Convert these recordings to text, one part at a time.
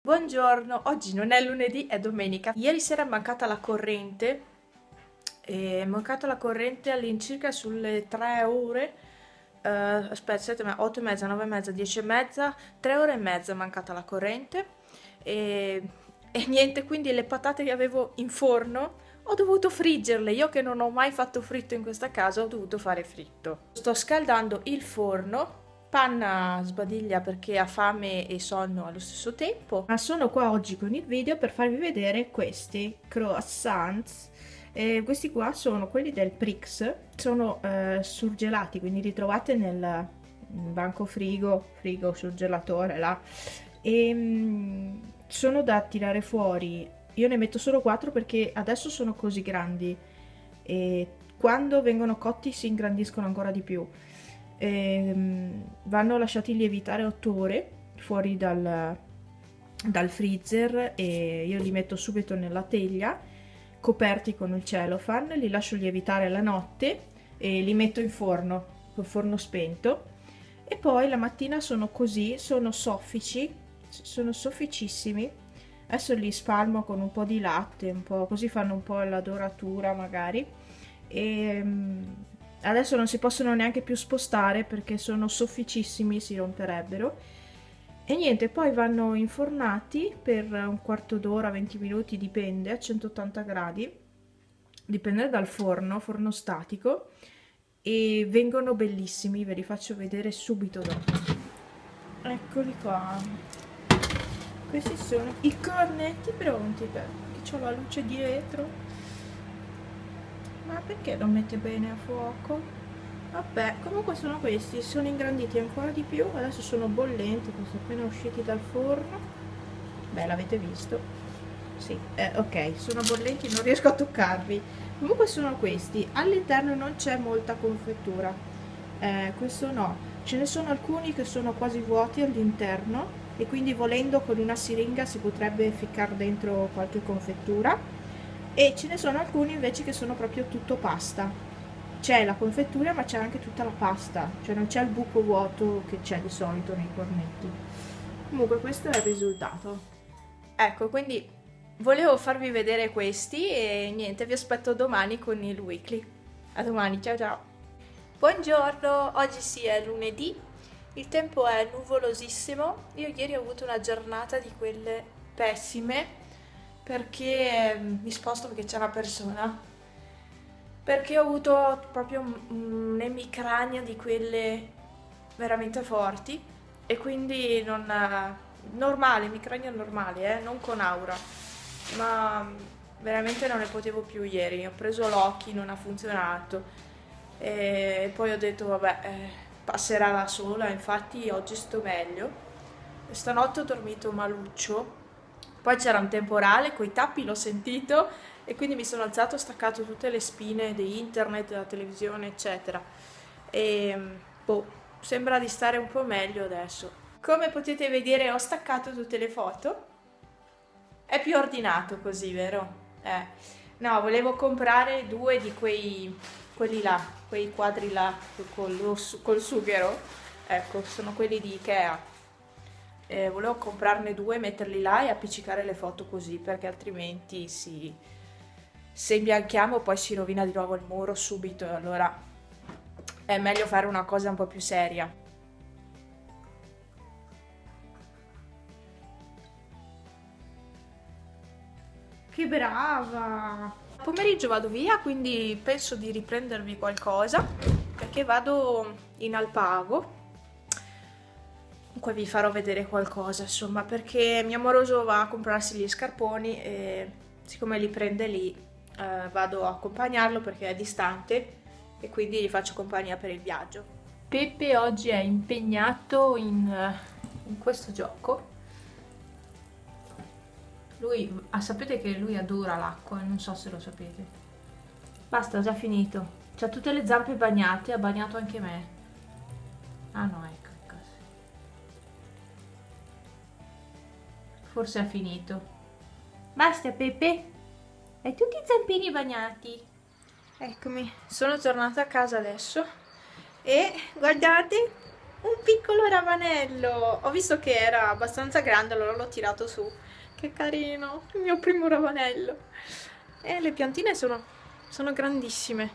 Buongiorno, oggi non è lunedì, è domenica. Ieri sera è mancata la corrente, è mancata la corrente all'incirca sulle 3 ore. Aspetta, 7, 8 e mezza, 9 e mezza, 10 e mezza, 3 ore e mezza è mancata la corrente. E, e niente, quindi le patate che avevo in forno ho dovuto friggerle. Io che non ho mai fatto fritto in questa casa, ho dovuto fare fritto. Sto scaldando il forno. Panna sbadiglia perché ha fame e sonno allo stesso tempo. Ma sono qua oggi con il video per farvi vedere questi croissants. Questi qua sono quelli del Prix, sono surgelati, quindi li trovate nel banco frigo surgelatore là. Sono da tirare fuori. Io ne metto solo 4 perché adesso sono così grandi e quando vengono cotti si ingrandiscono ancora di più. Vanno lasciati lievitare 8 ore fuori dal freezer e io li metto subito nella teglia coperti con il cellophane, li lascio lievitare la notte e li metto in forno col forno spento e poi la mattina sono così, sono soffici, sono sofficissimi. Adesso li spalmo con un po' di latte, un po' così fanno un po' la doratura magari e adesso non si possono neanche più spostare perché sono sofficissimi, si romperebbero. E niente, poi vanno infornati per un quarto d'ora, 20 minuti, dipende, a 180 gradi, dipende dal forno statico, e vengono bellissimi, ve li faccio vedere subito dopo. Eccoli qua. Questi sono i cornetti pronti, perché ho la luce dietro. Ma perché lo mette bene a fuoco? Vabbè, comunque sono questi, sono ingranditi ancora di più, adesso sono bollenti, sono appena usciti dal forno. Beh, l'avete visto? Sì, ok, sono bollenti, non riesco a toccarli. Comunque sono questi, all'interno non c'è molta confettura, questo no, ce ne sono alcuni che sono quasi vuoti all'interno e quindi volendo con una siringa si potrebbe ficcare dentro qualche confettura. E ce ne sono alcuni invece che sono proprio tutto pasta. C'è la confettura ma c'è anche tutta la pasta, cioè non c'è il buco vuoto che c'è di solito nei cornetti. Comunque questo è il risultato. Ecco, quindi volevo farvi vedere questi e niente, vi aspetto domani con il weekly. A domani, ciao ciao! Buongiorno, oggi sì è lunedì, il tempo è nuvolosissimo. Io ieri ho avuto una giornata di quelle pessime perché mi sposto perché c'è una persona, perché ho avuto proprio un'emicrania di quelle veramente forti e quindi non normale, emicrania normale, non con aura, ma veramente non ne potevo più ieri. Ho preso l'occhi, non ha funzionato e poi ho detto vabbè, passerà da sola. Infatti oggi sto meglio. Stanotte ho dormito maluccio. Poi c'era un temporale, coi tappi l'ho sentito e quindi mi sono alzato, ho staccato tutte le spine di internet, della televisione, eccetera. E boh, sembra di stare un po' meglio adesso. Come potete vedere ho staccato tutte le foto. È più ordinato così, vero? No, volevo comprare 2 di quelli là, quei quadri là col sughero. Ecco, sono quelli di Ikea. Volevo comprarne 2, metterli là e appiccicare le foto così, perché altrimenti se imbianchiamo poi si rovina di nuovo il muro subito, e allora è meglio fare una cosa un po' più seria. Che brava! Pomeriggio vado via, quindi penso di riprendervi qualcosa, perché vado in Alpago. Comunque vi farò vedere qualcosa, insomma, perché mio amoroso va a comprarsi gli scarponi e siccome li prende lì vado a accompagnarlo perché è distante e quindi gli faccio compagnia per il viaggio. Peppe oggi è impegnato in questo gioco. Sapete che lui adora l'acqua, non so se lo sapete. Basta, ho già finito. C'ha tutte le zampe bagnate, ha bagnato anche me. Ah no, ecco. Forse ha finito. Basta Peppe, hai tutti i zampini bagnati. Eccomi, sono tornata a casa adesso e guardate, Un piccolo ravanello! Ho visto che era abbastanza grande, allora l'ho tirato su. Che carino, il mio primo ravanello. E le piantine sono grandissime.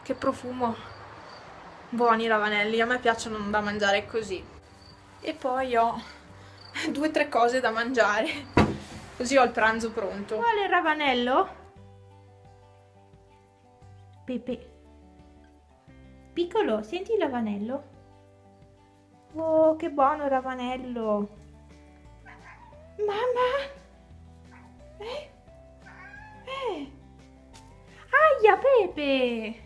Che profumo. Buoni i ravanelli, a me piacciono da mangiare così. E poi ho due o tre cose da mangiare. Così ho il pranzo pronto. Vuole il ravanello? Pepe. Piccolo, senti il ravanello? Oh, che buono il ravanello! Mamma! Eh? Eh! Aia, Pepe!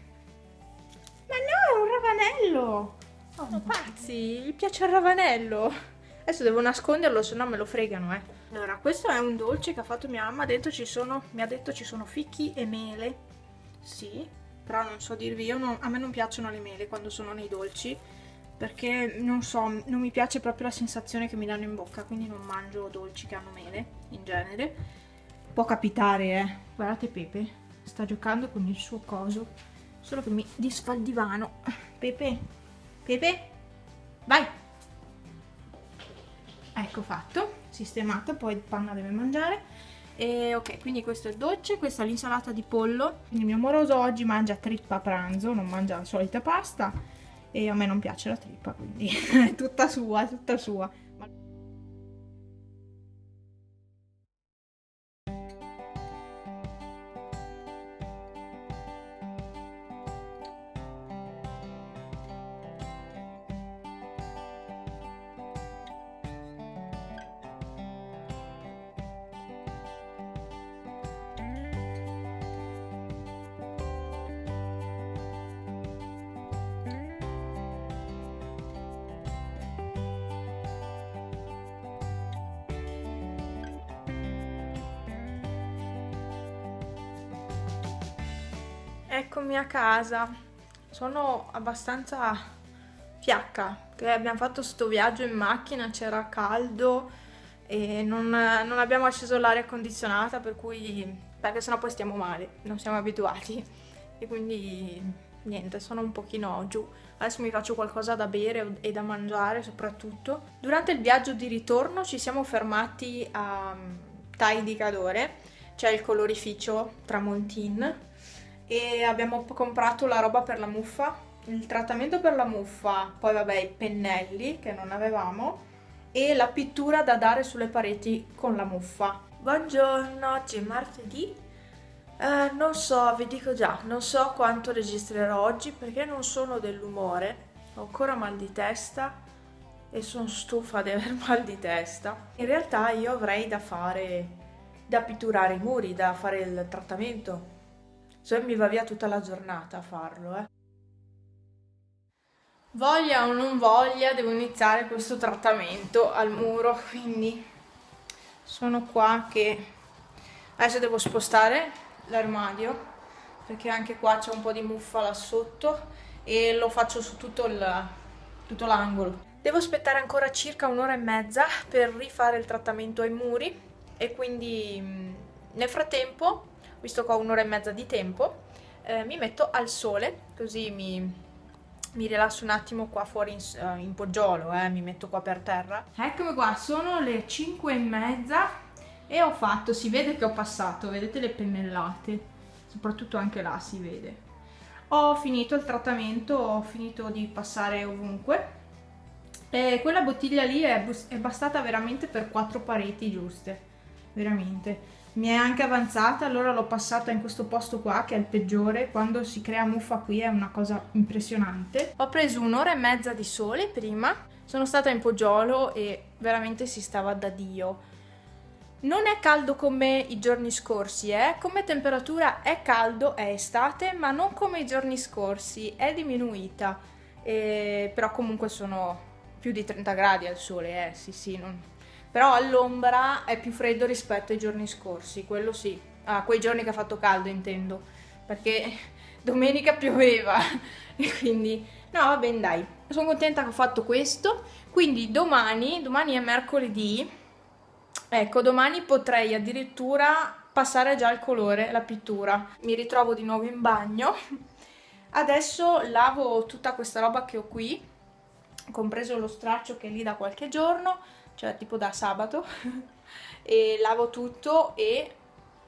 Ma no, è un ravanello! Oh, Sono pazzi, gli piace il ravanello. Adesso devo nasconderlo, se no me lo fregano, eh. Allora, questo è un dolce che ha fatto mia mamma. Dentro mi ha detto ci sono fichi e mele. Sì, però non so dirvi, a me non piacciono le mele quando sono nei dolci, perché non so, non mi piace proprio la sensazione che mi danno in bocca, quindi non mangio dolci che hanno mele, in genere. Può capitare, Guardate Pepe, sta giocando con il suo coso, solo che mi disfa il divano. Pepe, Pepe, vai! Ecco fatto, sistemato, poi il panna deve mangiare. E ok, quindi questo è il dolce, questa è l'insalata di pollo. Quindi il mio amoroso oggi mangia trippa a pranzo, non mangia la solita pasta. E a me non piace la trippa, quindi è tutta sua, tutta sua. Eccomi a casa, sono abbastanza fiacca, che abbiamo fatto sto viaggio in macchina, c'era caldo e non abbiamo acceso l'aria condizionata, perché sennò poi stiamo male, non siamo abituati e quindi niente, sono un pochino giù. Adesso mi faccio qualcosa da bere e da mangiare soprattutto. Durante il viaggio di ritorno ci siamo fermati a Tai di Cadore, c'è il colorificio Tramontin e abbiamo comprato la roba per la muffa, il trattamento per la muffa, poi vabbè i pennelli che non avevamo e la pittura da dare sulle pareti con la muffa. Buongiorno, oggi è martedì. Non so, vi dico già, non so quanto registrerò oggi perché non sono dell'umore, ho ancora mal di testa e sono stufa di aver mal di testa. In realtà io avrei da pitturare i muri, da fare il trattamento. Se mi va via tutta la giornata a farlo, Voglia o non voglia, devo iniziare questo trattamento al muro, quindi sono qua che adesso devo spostare l'armadio perché anche qua c'è un po' di muffa là sotto e lo faccio su tutto l'angolo. Devo aspettare ancora circa un'ora e mezza per rifare il trattamento ai muri e quindi nel frattempo, visto che ho un'ora e mezza di tempo, mi metto al sole, così mi rilasso un attimo qua fuori in poggiolo, mi metto qua per terra. Eccomi qua, sono le 5:30 e ho fatto, si vede che ho passato, vedete le pennellate, soprattutto anche là si vede. Ho finito il trattamento, ho finito di passare ovunque. E quella bottiglia lì è bastata veramente per 4 pareti giuste, veramente. Mi è anche avanzata, allora l'ho passata in questo posto qua che è il peggiore. Quando si crea muffa qui è una cosa impressionante. Ho preso un'ora e mezza di sole prima, sono stata in poggiolo e veramente si stava da Dio. Non è caldo come i giorni scorsi, come temperatura è caldo, è estate, ma non come i giorni scorsi, è diminuita. Però comunque sono più di 30 gradi al sole, sì, però all'ombra è più freddo rispetto ai giorni scorsi, quello sì. Ah, quei giorni che ha fatto caldo intendo, perché domenica pioveva e quindi no, va bene, dai. Sono contenta che ho fatto questo. Quindi domani è mercoledì. Ecco, domani potrei addirittura passare già il colore, la pittura. Mi ritrovo di nuovo in bagno. Adesso lavo tutta questa roba che ho qui compreso lo straccio che è lì da qualche giorno, cioè tipo da sabato, e lavo tutto e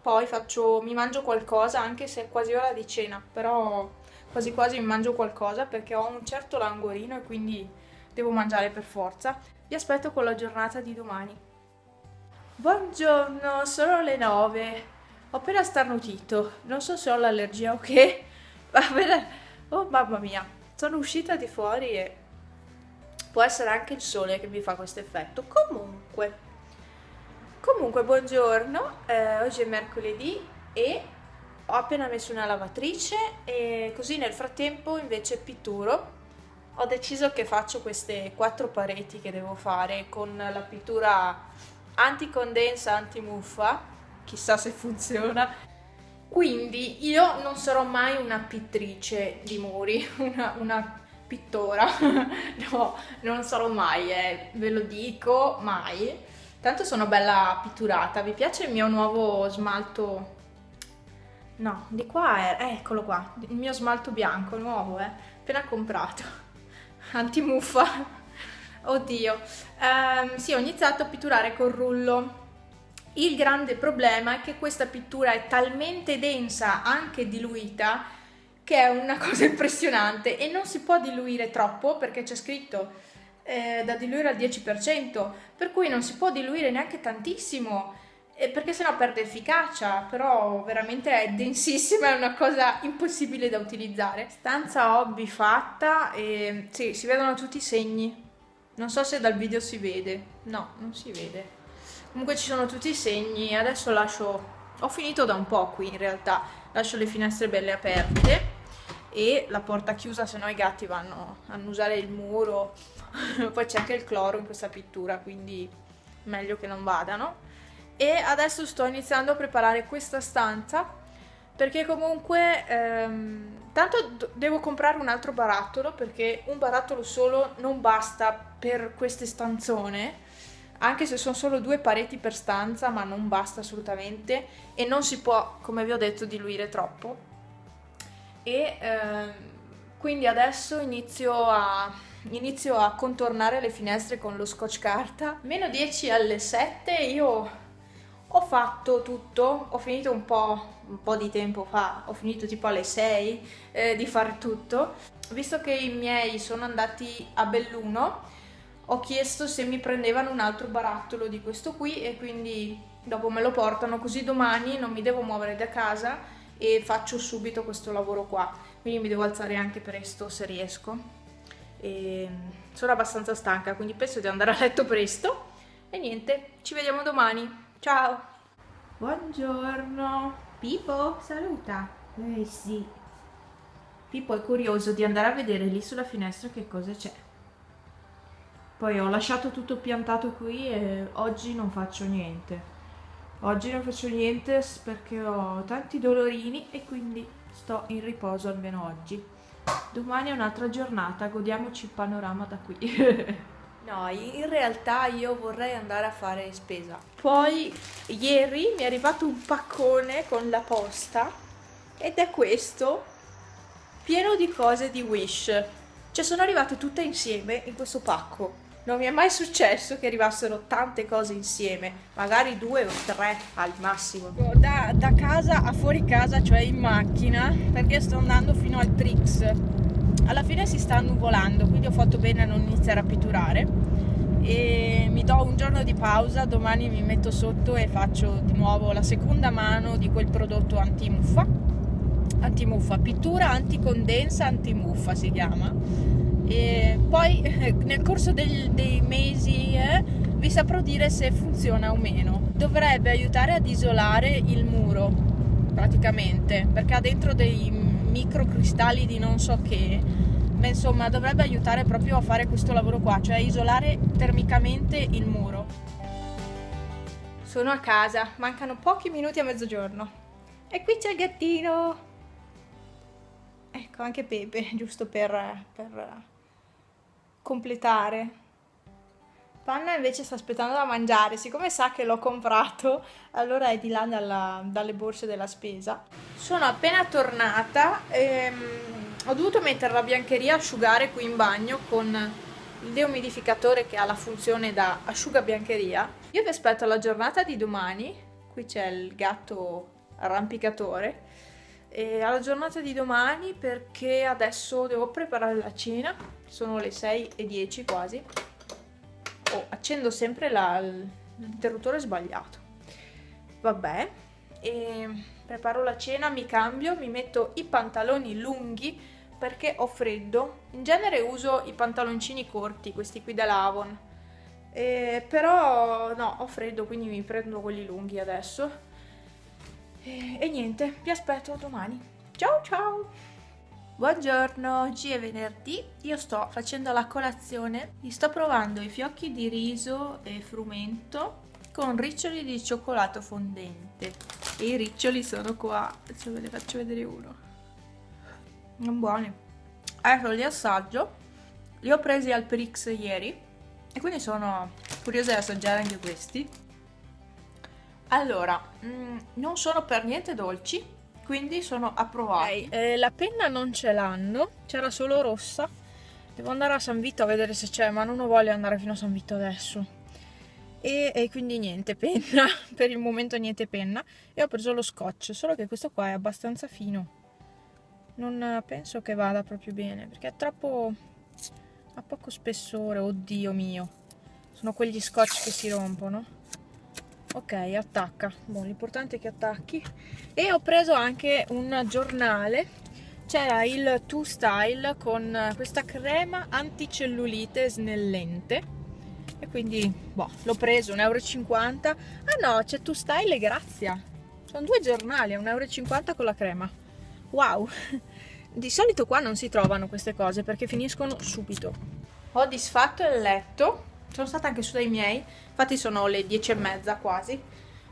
poi mi mangio qualcosa, anche se è quasi ora di cena, però quasi quasi mi mangio qualcosa perché ho un certo languorino e quindi devo mangiare per forza. Vi aspetto con la giornata di domani. Buongiorno, sono le 9. Ho appena starnutito, non so se ho l'allergia o che. Oh mamma mia, sono uscita di fuori e può essere anche il sole che mi fa questo effetto. Comunque, buongiorno, oggi è mercoledì e ho appena messo una lavatrice e così nel frattempo invece pitturo. Ho deciso che faccio queste 4 pareti che devo fare con la pittura anticondensa, antimuffa, chissà se funziona. Quindi io non sarò mai una pittrice di muri, una pittora, no, non sarò mai, ve lo dico, mai. Tanto sono bella pitturata, vi piace il mio nuovo smalto? No, di qua è, eccolo qua, il mio smalto bianco nuovo, appena comprato, antimuffa, oddio. Sì, ho iniziato a pitturare col rullo. Il grande problema è che questa pittura è talmente densa, anche diluita, che è una cosa impressionante e non si può diluire troppo perché c'è scritto da diluire al 10%, per cui non si può diluire neanche tantissimo perché sennò perde efficacia, però veramente è densissima, è una cosa impossibile da utilizzare. Stanza hobby fatta e sì, si vedono tutti i segni, non so se dal video si vede, no, non si vede. Comunque ci sono tutti i segni, adesso ho finito da un po' qui in realtà, lascio le finestre belle aperte e la porta chiusa, se no i gatti vanno a annusare il muro, poi c'è anche il cloro in questa pittura, quindi meglio che non vadano. E adesso sto iniziando a preparare questa stanza, perché comunque tanto devo comprare un altro barattolo, perché un barattolo solo non basta per queste stanzone, anche se sono solo 2 pareti per stanza, ma non basta assolutamente e non si può, come vi ho detto, diluire troppo. E quindi adesso inizio a contornare le finestre con lo scotch carta. Meno 10 alle 7 io ho fatto tutto, ho finito un po' di tempo fa, ho finito tipo alle 6 di fare tutto. Visto che i miei sono andati a Belluno, ho chiesto se mi prendevano un altro barattolo di questo qui e quindi dopo me lo portano, così domani non mi devo muovere da casa e faccio subito questo lavoro qua. Quindi mi devo alzare anche presto se riesco. E sono abbastanza stanca, quindi penso di andare a letto presto. E niente, ci vediamo domani. Ciao! Buongiorno! Pippo, saluta! Sì. Pippo è curioso di andare a vedere lì sulla finestra che cosa c'è. Poi ho lasciato tutto piantato qui e oggi non faccio niente. Oggi non faccio niente perché ho tanti dolorini e quindi sto in riposo almeno oggi. Domani è un'altra giornata, godiamoci il panorama da qui. No, in realtà io vorrei andare a fare spesa. Poi ieri mi è arrivato un paccone con la posta ed è questo, pieno di cose di Wish. Cioè sono arrivate tutte insieme in questo pacco. Non mi è mai successo che arrivassero tante cose insieme, magari 2 o 3 al massimo. Da casa a fuori casa, cioè in macchina, perché sto andando fino al Trix. Alla fine si sta annuvolando, quindi ho fatto bene a non iniziare a pitturare. E mi do un giorno di pausa, domani mi metto sotto e faccio di nuovo la seconda mano di quel prodotto antimuffa, pittura anticondensa antimuffa si chiama. E poi nel corso dei mesi vi saprò dire se funziona o meno. Dovrebbe aiutare ad isolare il muro praticamente, perché ha dentro dei microcristalli di non so che, ma insomma dovrebbe aiutare proprio a fare questo lavoro qua, cioè isolare termicamente il muro. Sono a casa, mancano pochi minuti a mezzogiorno e qui c'è il gattino, ecco anche Pepe, giusto per completare. Panna invece sta aspettando da mangiare, siccome sa che l'ho comprato, allora è di là dalle borse della spesa. Sono appena tornata, ho dovuto mettere la biancheria a asciugare qui in bagno con il deumidificatore che ha la funzione da asciugabiancheria. Io vi aspetto alla giornata di domani. Qui c'è il gatto arrampicatore. E alla giornata di domani, perché adesso devo preparare la cena. Sono le 6:10 quasi. Oh, accendo sempre l'interruttore sbagliato. Vabbè, e preparo la cena, mi cambio, mi metto i pantaloni lunghi perché ho freddo. In genere uso i pantaloncini corti, questi qui della Avon, però no, ho freddo, quindi mi prendo quelli lunghi adesso. E niente, vi aspetto domani. Ciao ciao! Buongiorno, oggi è venerdì, io sto facendo la colazione, mi sto provando i fiocchi di riso e frumento con riccioli di cioccolato fondente. E i riccioli sono qua, adesso ve ne faccio vedere uno. Sono buoni. Adesso li assaggio, li ho presi al Prix ieri e quindi sono curiosa di assaggiare anche questi. Allora, non sono per niente dolci, quindi sono approvati. Okay, la penna non ce l'hanno, c'era solo rossa. Devo andare a San Vito a vedere se c'è, ma non ho voglia di andare fino a San Vito adesso. E quindi niente penna, per il momento niente penna. E ho preso lo scotch, solo che questo qua è abbastanza fino. Non penso che vada proprio bene, perché è troppo... ha poco spessore, oddio mio. Sono quegli scotch che si rompono. Ok, attacca. Boh, l'importante è che attacchi. E ho preso anche un giornale. C'era il Two Style con questa crema anticellulite snellente. E quindi, boh, l'ho preso, 1,50 €. Ah no, c'è Two Style e Grazia. Sono due giornali, 1,50 € con la crema. Wow! Di solito qua non si trovano queste cose perché finiscono subito. Ho disfatto il letto. Sono stata anche su dai miei, infatti sono le 10:30 quasi.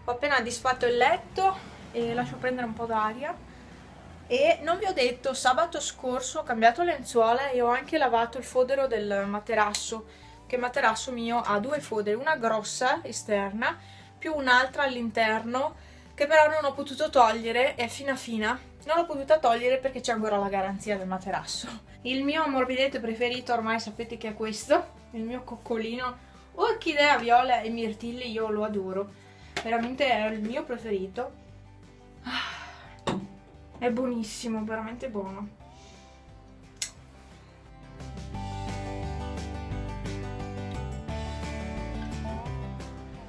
Ho appena disfatto il letto e lascio prendere un po' d'aria. E non vi ho detto, sabato scorso ho cambiato lenzuola e ho anche lavato il fodero del materasso, che il materasso mio ha due foderi, una grossa esterna più un'altra all'interno, che però non ho potuto togliere, è fina fina. Non l'ho potuta togliere perché c'è ancora la garanzia del materasso. Il mio ammorbidente preferito ormai sapete che è questo, il mio coccolino orchidea, viola e mirtilli, io lo adoro, veramente è il mio preferito. È buonissimo, veramente buono.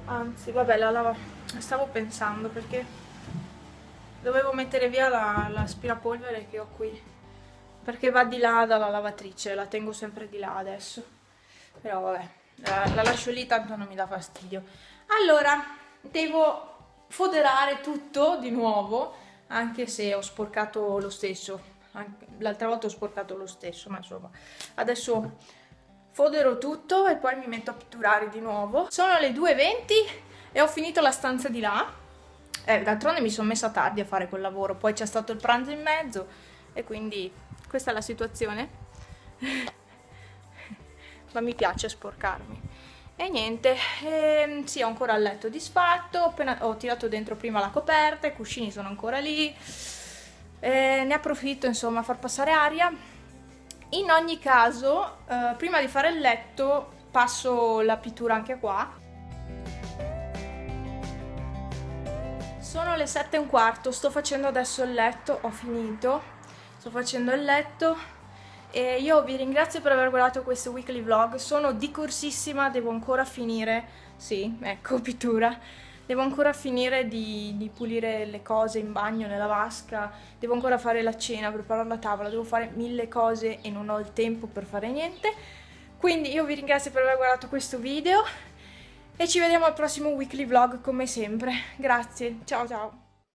Anzi, vabbè, stavo pensando perché dovevo mettere via l'aspirapolvere che ho qui, perché va di là dalla lavatrice, la tengo sempre di là adesso. Però vabbè, la lascio lì, tanto non mi dà fastidio. Allora, devo foderare tutto di nuovo, anche se ho sporcato lo stesso. L'altra volta ho sporcato lo stesso, ma insomma, adesso fodero tutto e poi mi metto a pitturare di nuovo. Sono le 2:20 e ho finito la stanza di là. D'altronde mi sono messa tardi a fare quel lavoro, poi c'è stato il pranzo in mezzo e quindi questa è la situazione. Ma mi piace sporcarmi. E niente, sì, ho ancora il letto disfatto, ho tirato dentro prima la coperta, i cuscini sono ancora lì, ne approfitto insomma a far passare aria. In ogni caso, prima di fare il letto passo la pittura anche qua. Sono le 7:15, sto facendo adesso il letto, ho finito, sto facendo il letto. E io vi ringrazio per aver guardato questo weekly vlog, sono di corsissima, devo ancora finire, sì, ecco, pittura, devo ancora finire di pulire le cose in bagno, nella vasca, devo ancora fare la cena, preparare la tavola, devo fare 1000 cose e non ho il tempo per fare niente. Quindi io vi ringrazio per aver guardato questo video e ci vediamo al prossimo weekly vlog come sempre. Grazie, ciao ciao!